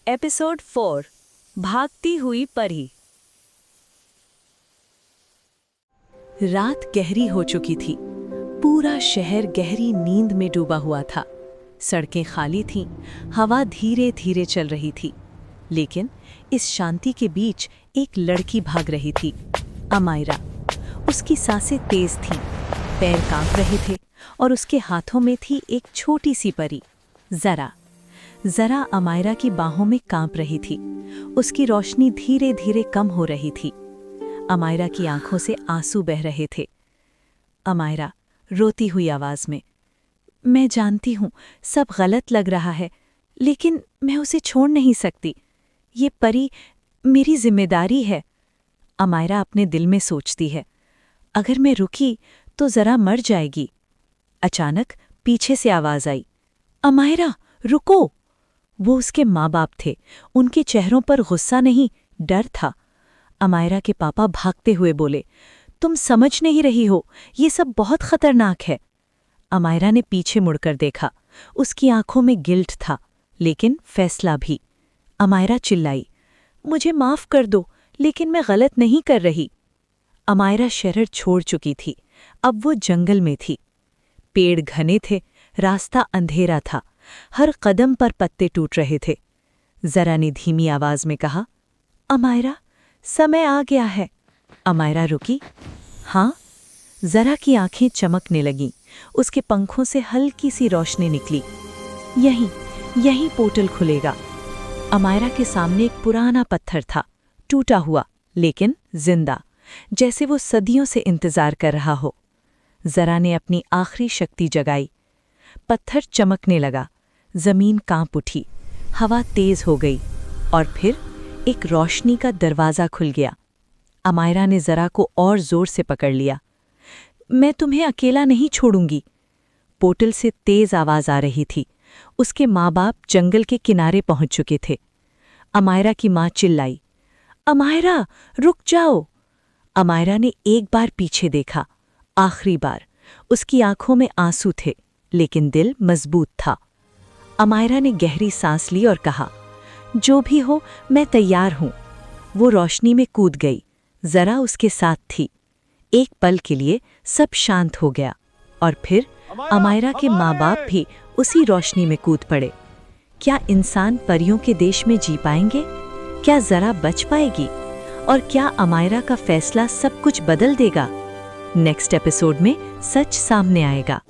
Episode 4 भागती हुई परी। रात गहरी हो चुकी थी। पूरा शहर गहरी नींद में डूबा हुआ था। सड़कें खाली थीं, हवा धीरे धीरे चल रही थी। लेकिन इस शांति के बीच एक लड़की भाग रही थी, अमायरा। उसकी सांसें तेज थीं, पैर कांप रहे थे और उसके हाथों में थी एक छोटी सी परी, ज़रा अमायरा की बाहों में कांप रही थी। उसकी रोशनी धीरे धीरे कम हो रही थी। अमायरा की आंखों से आंसू बह रहे थे। अमायरा रोती हुई आवाज में, मैं जानती हूँ सब गलत लग रहा है, लेकिन मैं उसे छोड़ नहीं सकती। ये परी मेरी जिम्मेदारी है। अमायरा अपने दिल में सोचती है, अगर मैं रुकी तो ज़रा मर जाएगी। अचानक पीछे से आवाज आई, अमायरा रुको। वो उसके माँ बाप थे। उनके चेहरों पर गुस्सा नहीं, डर था। अमायरा के पापा भागते हुए बोले, तुम समझ नहीं रही हो, ये सब बहुत खतरनाक है। अमायरा ने पीछे मुड़कर देखा। उसकी आंखों में गिल्ट था, लेकिन फैसला भी। अमायरा चिल्लाई, मुझे माफ कर दो, लेकिन मैं गलत नहीं कर रही। अमायरा शहर छोड़ चुकी थी। अब वो जंगल में थी। पेड़ घने थे, रास्ता अंधेरा था। हर कदम पर पत्ते टूट रहे थे। ज़रा ने धीमी आवाज में कहा, अमायरा समय आ गया है। अमायरा रुकी। हाँ। ज़रा की चमकने लगीं। उसके पंखों से हल्की सी रोशनी निकली। यहीं पोर्टल खुलेगा। अमायरा के सामने एक पुराना पत्थर था, टूटा हुआ लेकिन जिंदा, जैसे वो सदियों से इंतजार कर रहा हो। ज़रा ने अपनी आखिरी शक्ति जगाई। पत्थर चमकने लगा, जमीन कांप उठी, हवा तेज हो गई और फिर एक रोशनी का दरवाज़ा खुल गया। अमायरा ने ज़रा को और जोर से पकड़ लिया। मैं तुम्हें अकेला नहीं छोड़ूंगी। पोर्टल से तेज आवाज़ आ रही थी। उसके माँ बाप जंगल के किनारे पहुंच चुके थे। अमायरा की माँ चिल्लाई, अमायरा रुक जाओ। अमायरा ने एक बार पीछे देखा, आखिरी बार। उसकी आंखों में आंसू थे, लेकिन दिल मजबूत था। अमायरा ने गहरी सांस ली और कहा, जो भी हो मैं तैयार हूं। वो रोशनी में कूद गई। ज़रा उसके साथ थी। एक पल के लिए सब शांत हो गया और फिर अमायरा के माँ बाप भी उसी रोशनी में कूद पड़े। क्या इंसान परियों के देश में जी पाएंगे? क्या ज़रा बच पाएगी? और क्या अमायरा का फैसला सब कुछ बदल देगा? नेक्स्ट एपिसोड में सच सामने आएगा।